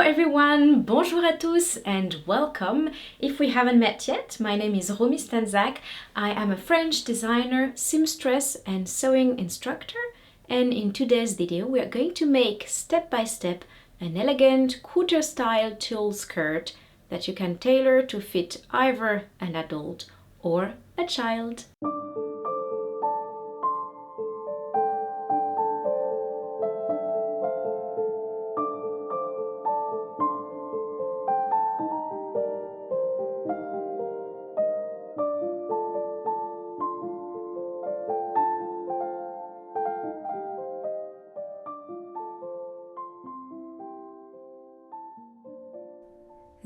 everyone, bonjour à tous and welcome. If we haven't met yet, my name is Romystanzak. I am a French designer, seamstress and sewing instructor, and in today's video we are going to make step by step an elegant couture style tulle skirt that you can tailor to fit either an adult or a child.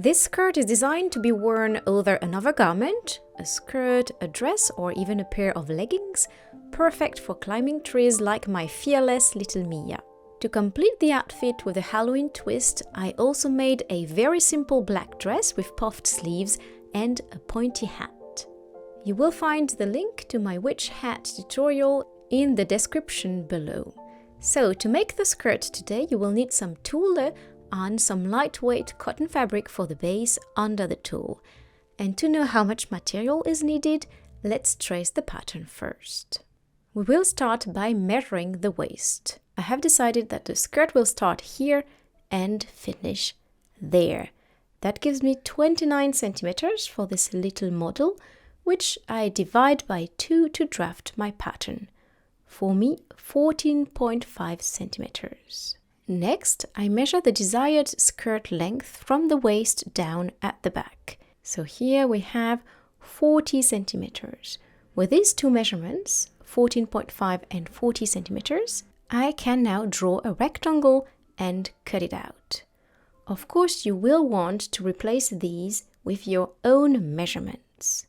This skirt is designed to be worn over another garment, a skirt, a dress, or even a pair of leggings, perfect for climbing trees like my fearless little Mia. To complete the outfit with a Halloween twist, I also made a very simple black dress with puffed sleeves and a pointy hat. You will find the link to my witch hat tutorial in the description below. So, to make the skirt today, you will need some tulle and some lightweight cotton fabric for the base under the tulle. And to know how much material is needed, let's trace the pattern first. We will start by measuring the waist. I have decided that the skirt will start here and finish there. That gives me 29 centimeters for this little model, which I divide by 2 to draft my pattern. For me, 14.5 centimeters. Next, I measure the desired skirt length from the waist down at the back. So here we have 40 centimeters. With these two measurements, 14.5 and 40 centimeters, I can now draw a rectangle and cut it out. Of course, you will want to replace these with your own measurements.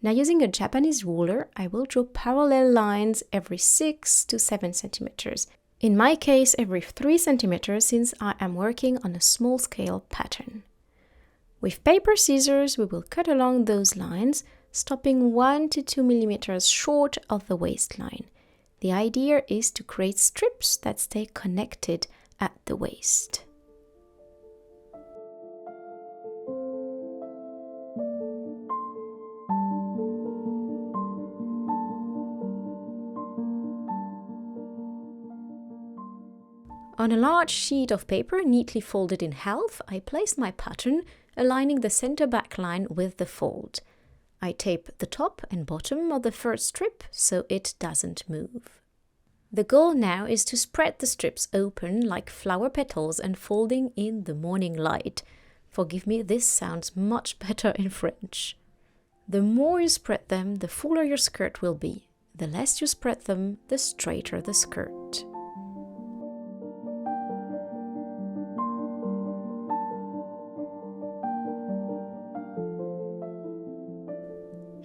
Now, using a Japanese ruler, I will draw parallel lines every 6 to 7 centimeters. In my case, every 3 centimeters since I am working on a small scale pattern. With paper scissors, we will cut along those lines, stopping 1 to 2 millimeters short of the waistline. The idea is to create strips that stay connected at the waist. On a large sheet of paper neatly folded in half, I place my pattern, aligning the center back line with the fold. I tape the top and bottom of the first strip so it doesn't move. The goal now is to spread the strips open like flower petals unfolding in the morning light. Forgive me, this sounds much better in French. The more you spread them, the fuller your skirt will be. The less you spread them, the straighter the skirt.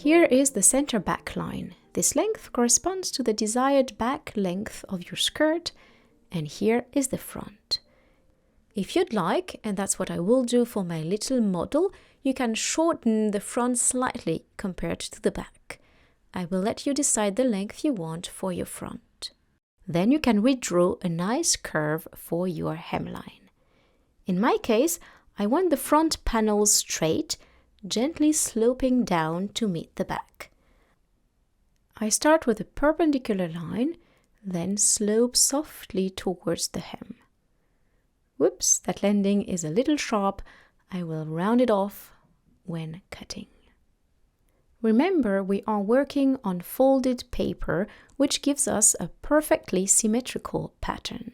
Here is the center back line. This length corresponds to the desired back length of your skirt, and here is the front. If you'd like, and that's what I will do for my little model, you can shorten the front slightly compared to the back. I will let you decide the length you want for your front. Then you can redraw a nice curve for your hemline. In my case, I want the front panels straight, gently sloping down to meet the back. I start with a perpendicular line, then slope softly towards the hem. Whoops, that landing is a little sharp. I will round it off when cutting. Remember, we are working on folded paper, which gives us a perfectly symmetrical pattern.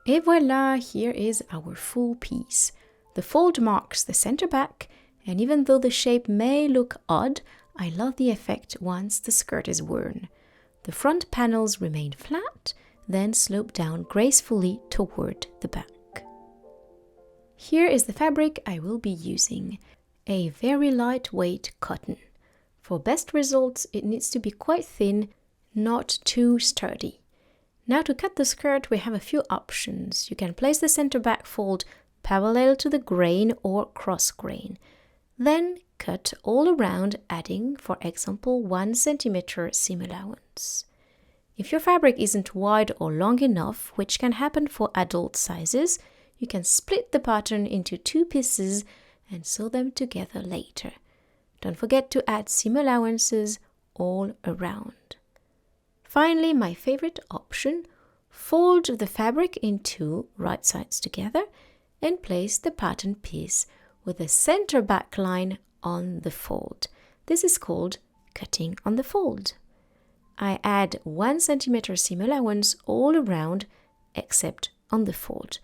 Et voilà, here is our full piece. The fold marks the center back, and even though the shape may look odd, I love the effect once the skirt is worn. The front panels remain flat, then slope down gracefully toward the back. Here is the fabric I will be using. a very lightweight cotton. For best results, it needs to be quite thin, not too sturdy. Now to cut the skirt, we have a few options. You can place the center back fold parallel to the grain or cross grain. Then cut all around, adding, for example, 1 centimeter seam allowance. If your fabric isn't wide or long enough, which can happen for adult sizes, you can split the pattern into 2 pieces and sew them together later. Don't forget to add seam allowances all around. Finally, my favorite option, fold the fabric in 2 right sides together and place the pattern piece with the center back line on the fold. This is called cutting on the fold. I add 1 centimeter seam allowance all around except on the fold.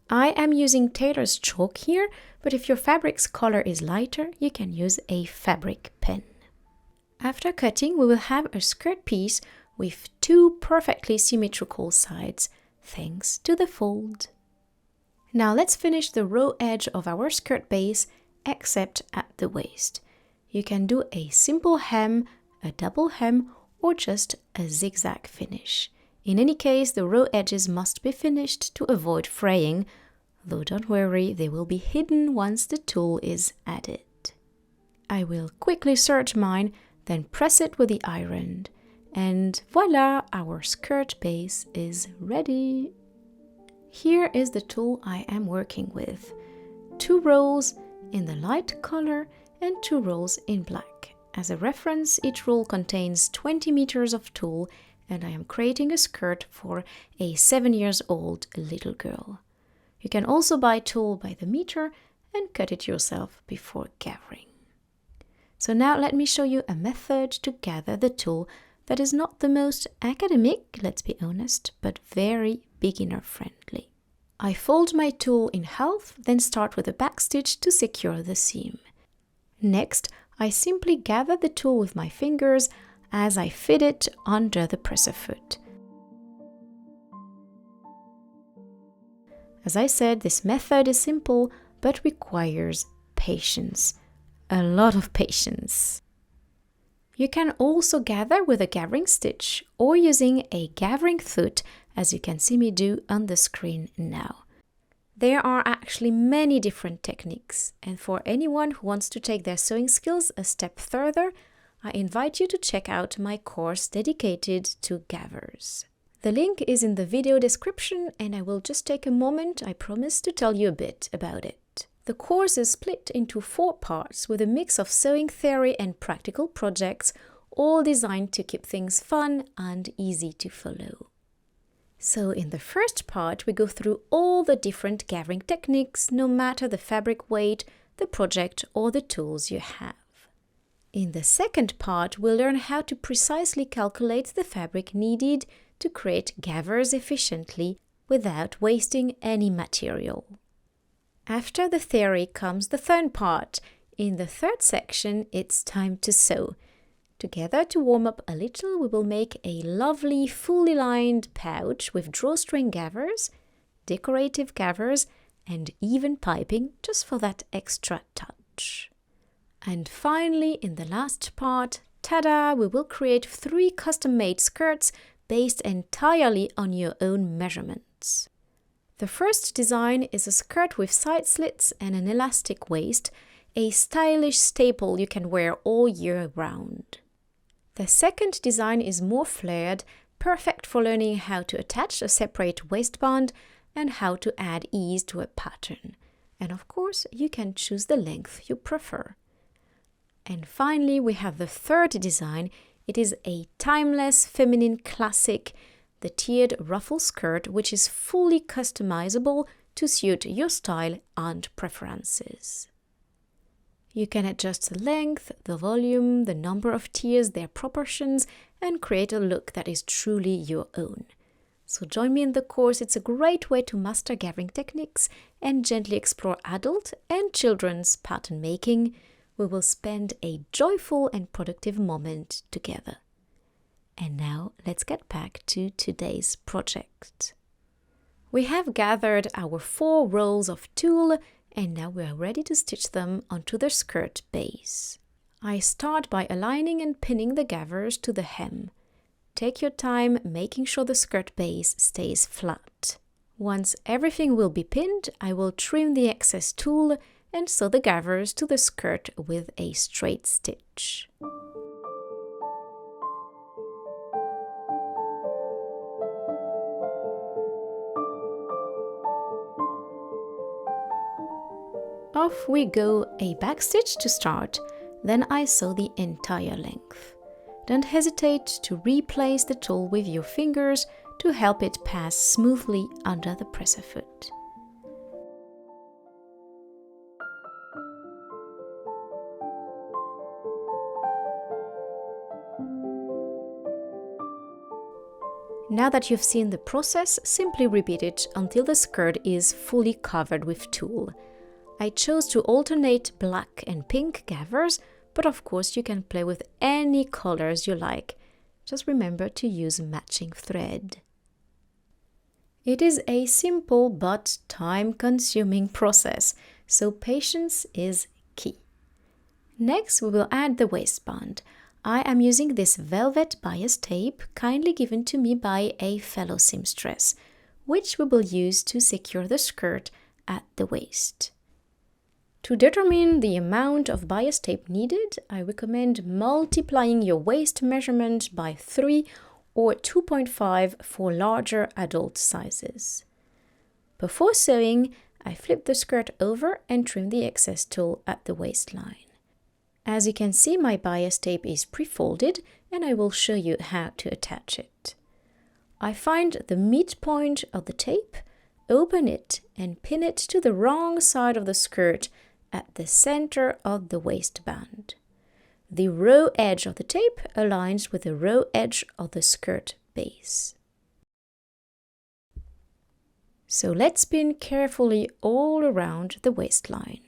I am using tailor's chalk here, but if your fabric's color is lighter, you can use a fabric pen. After cutting, we will have a skirt piece with 2 perfectly symmetrical sides, thanks to the fold. Now let's finish the raw edge of our skirt base, except at the waist. You can do a simple hem, a double hem, or just a zigzag finish. In any case, the raw edges must be finished to avoid fraying, though don't worry, they will be hidden once the tulle is added. I will quickly serge mine, then press it with the iron. And voila, our skirt base is ready. Here is the tulle I am working with. 2 rows in the light color and 2 rows in black. As a reference, each roll contains 20 meters of tulle, and I am creating a skirt for a 7-year-old little girl. You can also buy tulle by the meter and cut it yourself before gathering. So now let me show you a method to gather the tulle that is not the most academic, let's be honest, but very beginner friendly. I fold my tulle in half, then start with a back stitch to secure the seam. Next, I simply gather the tulle with my fingers as I fit it under the presser foot. As I said, this method is simple but requires patience. A lot of patience. You can also gather with a gathering stitch or using a gathering foot, as you can see me do on the screen now. There are actually many different techniques, and for anyone who wants to take their sewing skills a step further, I invite you to check out my course dedicated to gathers. The link is in the video description, and I will just take a moment, I promise, to tell you a bit about it. The course is split into 4 parts with a mix of sewing theory and practical projects, all designed to keep things fun and easy to follow. So in the first part, we go through all the different gathering techniques, no matter the fabric weight, the project, or the tools you have. In the second part, we'll learn how to precisely calculate the fabric needed to create gathers efficiently without wasting any material. After the theory comes the fun part. In the third section, it's time to sew. Together, to warm up a little, we will make a lovely fully lined pouch with drawstring gathers, decorative gathers, and even piping just for that extra touch. And finally, in the last part, tada, we will create 3 custom-made skirts based entirely on your own measurements. The first design is a skirt with side slits and an elastic waist, a stylish staple you can wear all year round. The second design is more flared, perfect for learning how to attach a separate waistband and how to add ease to a pattern. And of course, you can choose the length you prefer. And finally, we have the third design. It is a timeless feminine classic, the tiered ruffle skirt, which is fully customizable to suit your style and preferences. You can adjust the length, the volume, the number of tiers, their proportions, and create a look that is truly your own. So join me in the course. It's a great way to master gathering techniques and gently explore adult and children's pattern making. We will spend a joyful and productive moment together. And now let's get back to today's project. We have gathered our 4 rolls of tulle And now we are ready to stitch them onto the skirt base. I start by aligning and pinning the gathers to the hem. Take your time making sure the skirt base stays flat. Once everything will be pinned, I will trim the excess tulle and sew the gathers to the skirt with a straight stitch. Off we go, a backstitch to start, then I sew the entire length. Don't hesitate to replace the tulle with your fingers to help it pass smoothly under the presser foot. Now that you've seen the process, simply repeat it until the skirt is fully covered with tulle. I chose to alternate black and pink gathers, but of course you can play with any colors you like. Just remember to use matching thread. It is a simple but time-consuming process, so patience is key. Next, we will add the waistband. I am using this velvet bias tape kindly given to me by a fellow seamstress, which we will use to secure the skirt at the waist. To determine the amount of bias tape needed, I recommend multiplying your waist measurement by 3 or 2.5 for larger adult sizes. Before sewing, I flip the skirt over and trim the excess tulle at the waistline. As you can see, my bias tape is pre-folded and I will show you how to attach it. I find the midpoint of the tape, open it and pin it to the wrong side of the skirt at the center of the waistband. The raw edge of the tape aligns with the raw edge of the skirt base. So let's pin carefully all around the waistline.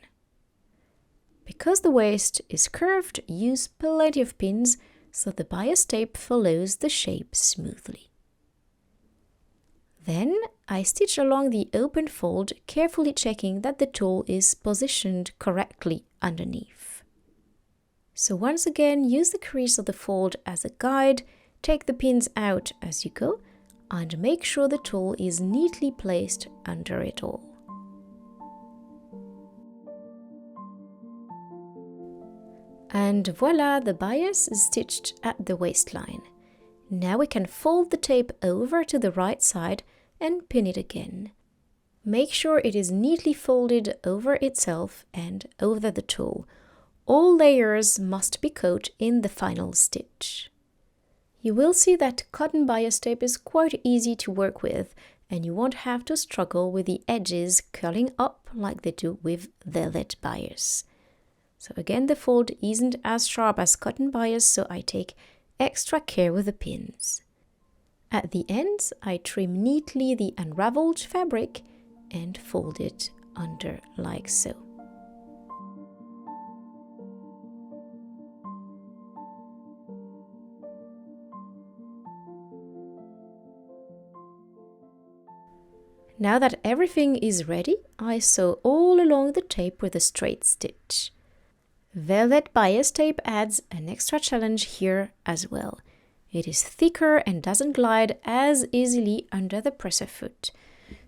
Because the waist is curved, use plenty of pins so the bias tape follows the shape smoothly. Then I stitch along the open fold, carefully checking that the tulle is positioned correctly underneath. So once again, use the crease of the fold as a guide, take the pins out as you go, and make sure the tulle is neatly placed under it all. And voila, the bias is stitched at the waistline. Now we can fold the tape over to the right side and pin it again. Make sure it is neatly folded over itself and over the tulle. All layers must be caught in the final stitch. You will see that cotton bias tape is quite easy to work with, and you won't have to struggle with the edges curling up like they do with velvet bias. So again, the fold isn't as sharp as cotton bias, so I take extra care with the pins. At the ends, I trim neatly the unraveled fabric and fold it under like so. Now that everything is ready, I sew all along the tape with a straight stitch. Velvet bias tape adds an extra challenge here as well. It is thicker and doesn't glide as easily under the presser foot.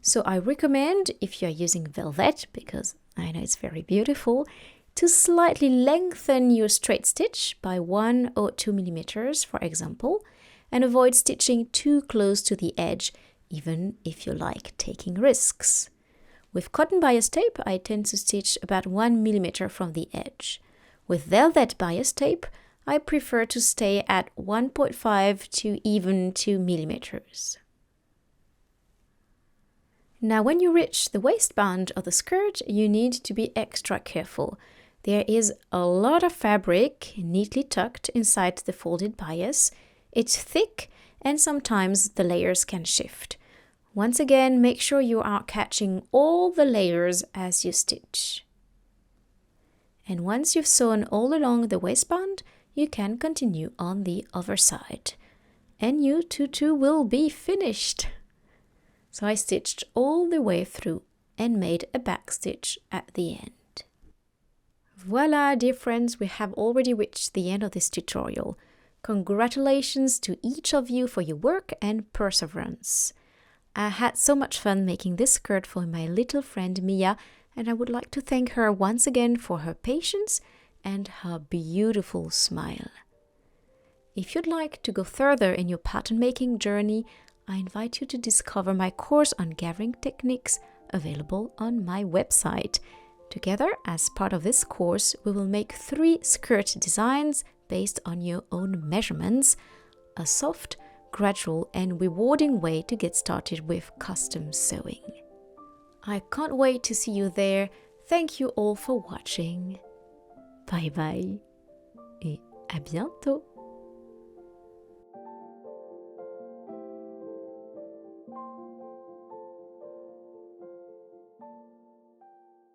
So I recommend, if you are using velvet, because I know it's very beautiful, to slightly lengthen your straight stitch by 1 or 2 millimeters, for example, and avoid stitching too close to the edge, even if you like taking risks. With cotton bias tape, I tend to stitch about 1 millimeter from the edge. With velvet bias tape, I prefer to stay at 1.5 to even 2 millimeters. Now, when you reach the waistband of the skirt, you need to be extra careful. There is a lot of fabric neatly tucked inside the folded bias. It's thick and sometimes the layers can shift. Once again, make sure you are catching all the layers as you stitch. And once you've sewn all along the waistband, you can continue on the other side. And your tutu will be finished. So I stitched all the way through and made a backstitch at the end. Voila, dear friends, we have already reached the end of this tutorial. Congratulations to each of you for your work and perseverance. I had so much fun making this skirt for my little friend Mia, and I would like to thank her once again for her patience and her beautiful smile. If you'd like to go further in your pattern making journey, I invite you to discover my course on gathering techniques available on my website. Together, as part of this course, we will make 3 skirt designs based on your own measurements, a soft, gradual and rewarding way to get started with custom sewing. I can't wait to see you there. Thank you all for watching. Bye bye et à bientôt.